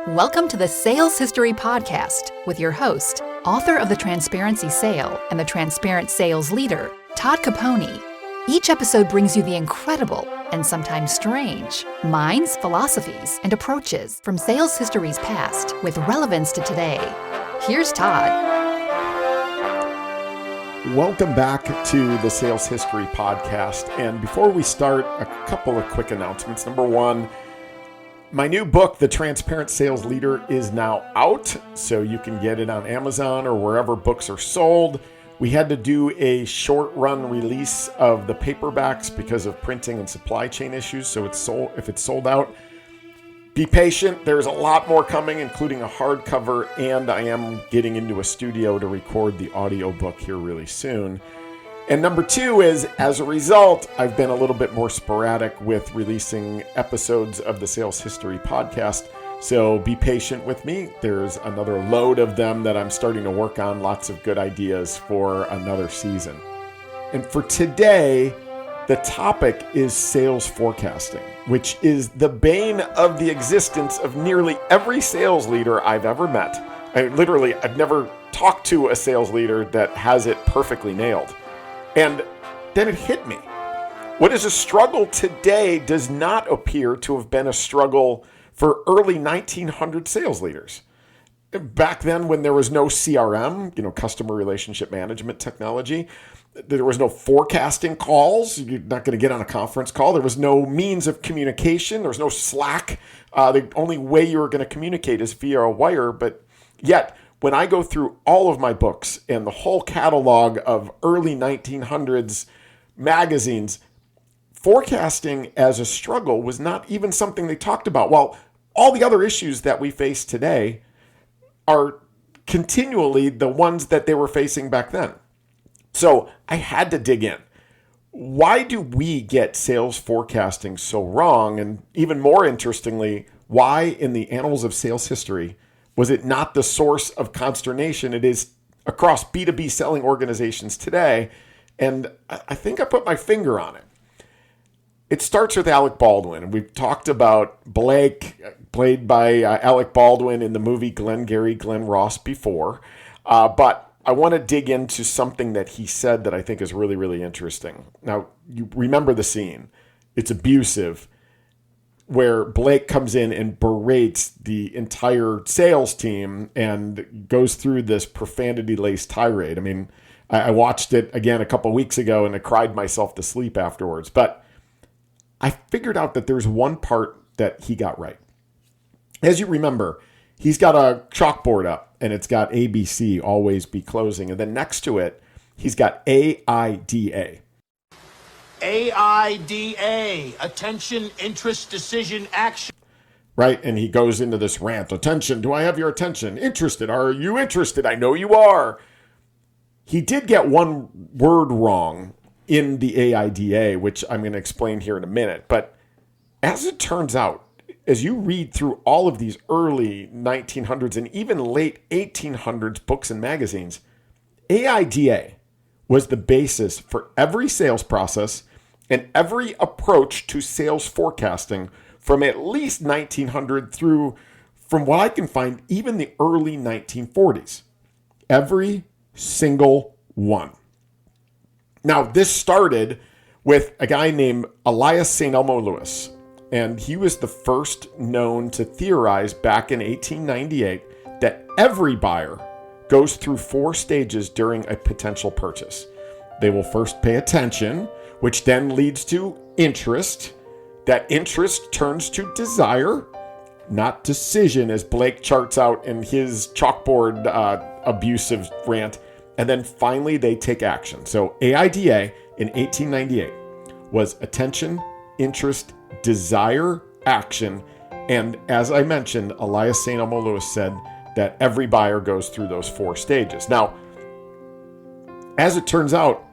Welcome to the Sales History Podcast with your host, author of The Transparency Sale and the Transparent Sales Leader, Todd Caponi. Each episode brings you the incredible and sometimes strange minds, philosophies, and approaches from sales history's past with relevance to today. Here's Todd. Welcome back to the Sales History Podcast. And before we start, a couple of quick announcements. Number one, my new book, The Transparent Sales Leader, is now out, so you can get it on Amazon or wherever books are sold. We had to do a short-run release of the paperbacks because of printing and supply chain issues, so if it's sold out, be patient. There's a lot more coming, including a hardcover, and I am getting into a studio to record the audiobook here really soon. And number two is, as a result, I've been a little bit more sporadic with releasing episodes of the Sales History Podcast. So be patient with me. There's another load of them that I'm starting to work on. Lots of good ideas for another season. And for today, the topic is sales forecasting, which is the bane of the existence of nearly every sales leader I've ever met. I've never talked to a sales leader that has it perfectly nailed. And then it hit me. What is a struggle today does not appear to have been a struggle for early 1900 sales leaders. Back then, when there was no CRM, customer relationship management technology, there was no forecasting calls. You're not going to get on a conference call. There was no means of communication. There was no Slack. The only way you were going to communicate is via a wire. But yet, when I go through all of my books and the whole catalog of early 1900s magazines, forecasting as a struggle was not even something they talked about. Well, all the other issues that we face today are continually the ones that they were facing back then. So I had to dig in. Why do we get sales forecasting so wrong? And even more interestingly, why in the annals of sales history was it not the source of consternation it is across B2B selling organizations today? And I think I put my finger on it. It starts with Alec Baldwin. We've talked about Blake, played by Alec Baldwin in the movie Glengarry Glen Ross before. But I want to dig into something that he said that I think is really, really interesting. Now, you remember the scene. It's abusive, where Blake comes in and berates the entire sales team and goes through this profanity-laced tirade. I mean, I watched it again a couple weeks ago and I cried myself to sleep afterwards. But I figured out that there's one part that he got right. As you remember, he's got a chalkboard up and it's got ABC, always be closing. And then next to it, he's got AIDA. AIDA, attention, interest, decision, action. Right, and he goes into this rant. Attention, do I have your attention? Interested, are you interested? I know you are. He did get one word wrong in the AIDA, which I'm going to explain here in a minute. But as it turns out, as you read through all of these early 1900s and even late 1800s books and magazines, AIDA was the basis for every sales process and every approach to sales forecasting from at least 1900 through, from what I can find, even the early 1940s. Every single one. Now, this started with a guy named Elias St. Elmo Lewis, and he was the first known to theorize back in 1898 that every buyer goes through 4 stages during a potential purchase. They will first pay attention, which then leads to interest. That interest turns to desire, not decision, as Blake charts out in his chalkboard abusive rant. And then finally, they take action. So AIDA in 1898 was attention, interest, desire, action. And as I mentioned, Elias St. Elmo Lewis said that every buyer goes through those 4 stages. Now, as it turns out,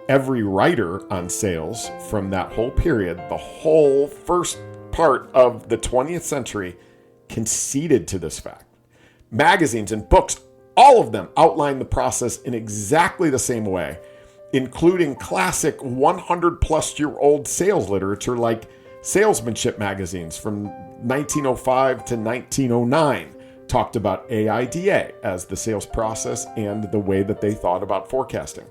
every writer on sales from that whole period, the whole first part of the 20th century, conceded to this fact. Magazines and books, all of them outline the process in exactly the same way, including classic 100-plus-year-old sales literature like Salesmanship magazines from 1905 to 1909 talked about AIDA as the sales process and the way that they thought about forecasting.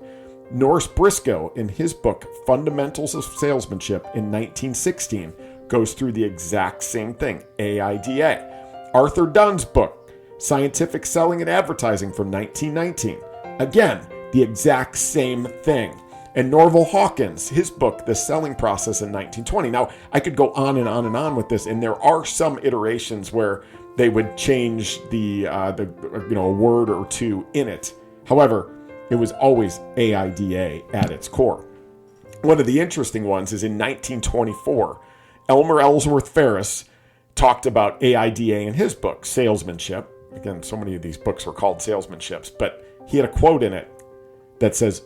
Norris Briscoe, in his book Fundamentals of Salesmanship in 1916, goes through the exact same thing, AIDA. Arthur Dunn's book, Scientific Selling and Advertising from 1919, again, the exact same thing. And Norval Hawkins, his book, The Selling Process in 1920. Now, I could go on and on and on with this, and there are some iterations where they would change a word or two in it. However, it was always AIDA at its core. One of the interesting ones is in 1924, Elmer Ellsworth Ferris talked about AIDA in his book, Salesmanship. Again, so many of these books were called salesmanships, but he had a quote in it that says,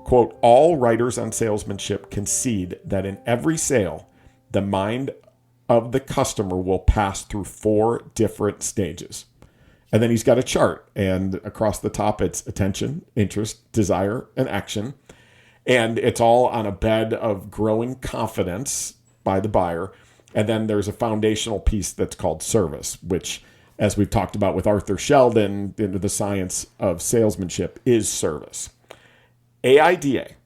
quote, "All writers on salesmanship concede that in every sale, the mind of the customer will pass through 4 different stages." And then he's got a chart, and across the top, it's attention, interest, desire, and action. And it's all on a bed of growing confidence by the buyer. And then there's a foundational piece that's called service, which, as we've talked about with Arthur Sheldon, into the science of salesmanship, is service. AIDA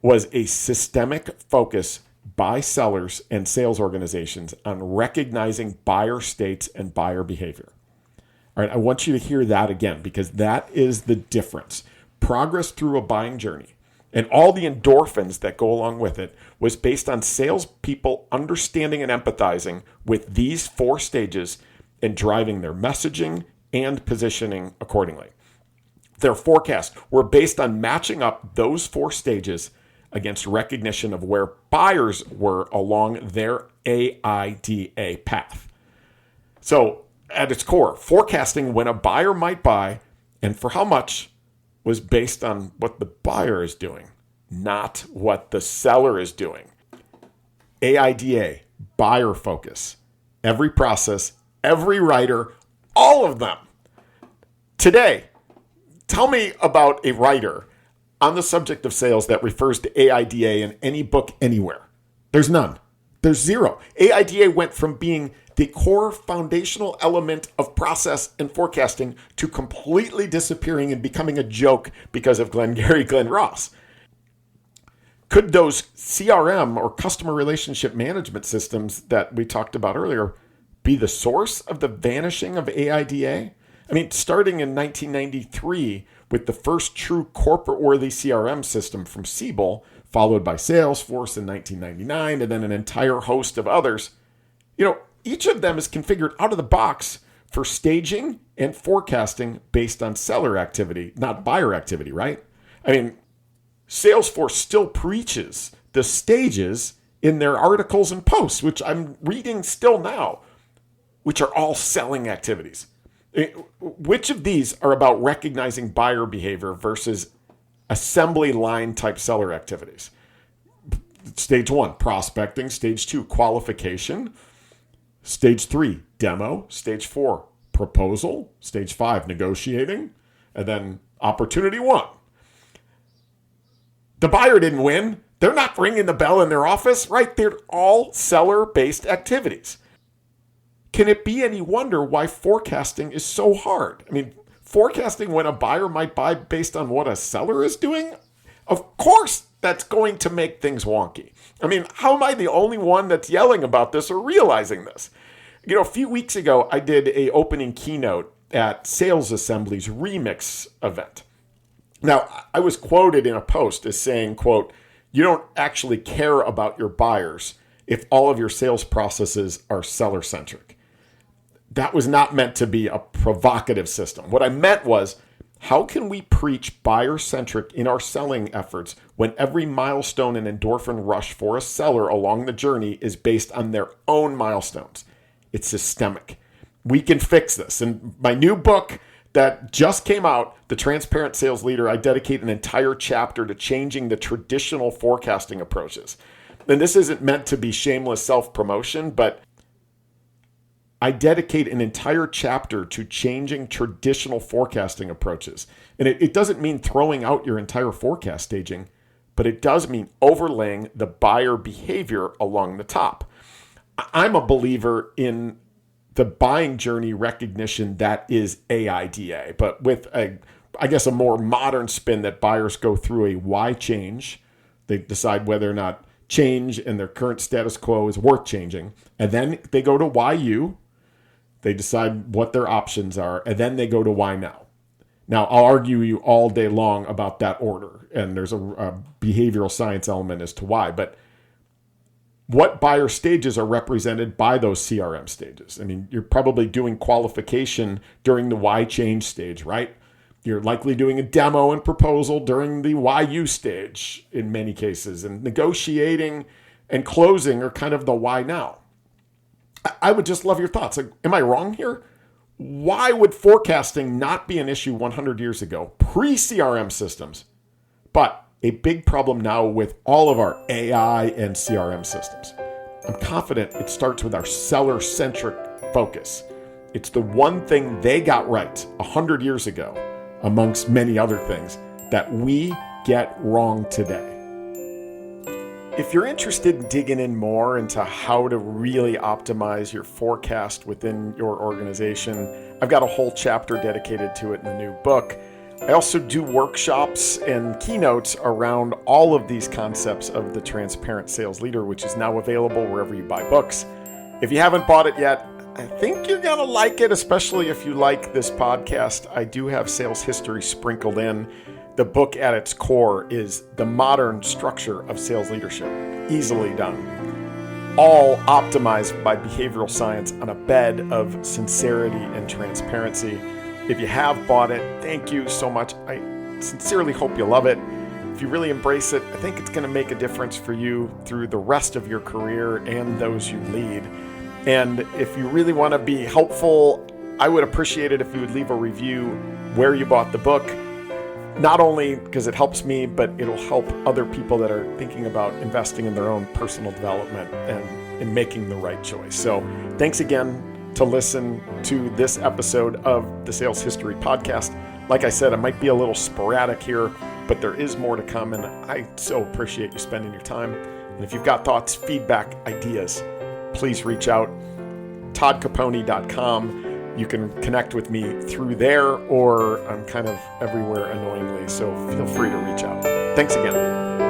was a systemic focus by sellers and sales organizations on recognizing buyer states and buyer behavior. All right, I want you to hear that again, because that is the difference. Progress through a buying journey and all the endorphins that go along with it was based on salespeople understanding and empathizing with these 4 stages and driving their messaging and positioning accordingly. Their forecasts were based on matching up those 4 stages against recognition of where buyers were along their AIDA path. So at its core, forecasting when a buyer might buy and for how much was based on what the buyer is doing, not what the seller is doing. AIDA, buyer focus, every process, every writer, all of them. Today, tell me about a writer on the subject of sales that refers to AIDA in any book anywhere. There's none. There's zero. AIDA went from being the core foundational element of process and forecasting to completely disappearing and becoming a joke because of Glenn Ross. Could those CRM or customer relationship management systems that we talked about earlier be the source of the vanishing of AIDA? I mean, starting in 1993 with the first true corporate-worthy CRM system from Siebel, followed by Salesforce in 1999, and then an entire host of others. Each of them is configured out of the box for staging and forecasting based on seller activity, not buyer activity, right? I mean, Salesforce still preaches the stages in their articles and posts, which I'm reading still now, which are all selling activities. Which of these are about recognizing buyer behavior versus assembly line type seller activities? Stage 1, prospecting. Stage 2, qualification. Stage 3, demo. Stage 4, proposal. Stage 5, negotiating. And then opportunity 1. The buyer didn't win. They're not ringing the bell in their office, right? They're all seller-based activities. Can it be any wonder why forecasting is so hard? I mean, forecasting when a buyer might buy based on what a seller is doing? Of course, that's going to make things wonky. I mean, how am I the only one that's yelling about this or realizing this? A few weeks ago, I did an opening keynote at Sales Assembly's Remix event. Now, I was quoted in a post as saying, quote, "You don't actually care about your buyers if all of your sales processes are seller-centric." That was not meant to be a provocative system. What I meant was, how can we preach buyer-centric in our selling efforts when every milestone and endorphin rush for a seller along the journey is based on their own milestones? It's systemic. We can fix this. In my new book that just came out, The Transparent Sales Leader, I dedicate an entire chapter to changing the traditional forecasting approaches. And this isn't meant to be shameless self-promotion, but I dedicate an entire chapter to changing traditional forecasting approaches. And it doesn't mean throwing out your entire forecast staging, but it does mean overlaying the buyer behavior along the top. I'm a believer in the buying journey recognition that is AIDA, but with a more modern spin that buyers go through a why change. They decide whether or not change in their current status quo is worth changing. And then they go to why you. They decide what their options are. And then they go to why now. Now, I'll argue you all day long about that order. And there's a behavioral science element as to why. But what buyer stages are represented by those CRM stages? I mean, you're probably doing qualification during the why change stage, right? You're likely doing a demo and proposal during the why you stage in many cases. And negotiating and closing are kind of the why now. I would just love your thoughts. Like, am I wrong here? Why would forecasting not be an issue 100 years ago, pre-CRM systems, but a big problem now with all of our AI and CRM systems? I'm confident it starts with our seller-centric focus. It's the one thing they got right 100 years ago, amongst many other things, that we get wrong today. If you're interested in digging in more into how to really optimize your forecast within your organization, I've got a whole chapter dedicated to it in the new book. I also do workshops and keynotes around all of these concepts of the Transparent Sales Leader, which is now available wherever you buy books. If you haven't bought it yet, I think you're going to like it, especially if you like this podcast. I do have sales history sprinkled in. The book at its core is the modern structure of sales leadership, easily done, all optimized by behavioral science on a bed of sincerity and transparency. If you have bought it, thank you so much. I sincerely hope you love it. If you really embrace it, I think it's going to make a difference for you through the rest of your career and those you lead. And if you really want to be helpful, I would appreciate it if you would leave a review where you bought the book. Not only because it helps me, but it'll help other people that are thinking about investing in their own personal development and in making the right choice. So thanks again to listen to this episode of the Sales History Podcast. Like I said, it might be a little sporadic here, but there is more to come, and I so appreciate you spending your time. And if you've got thoughts, feedback, ideas, please reach out. ToddCaponi.com. You can connect with me through there, or I'm kind of everywhere annoyingly, so feel free to reach out. Thanks again.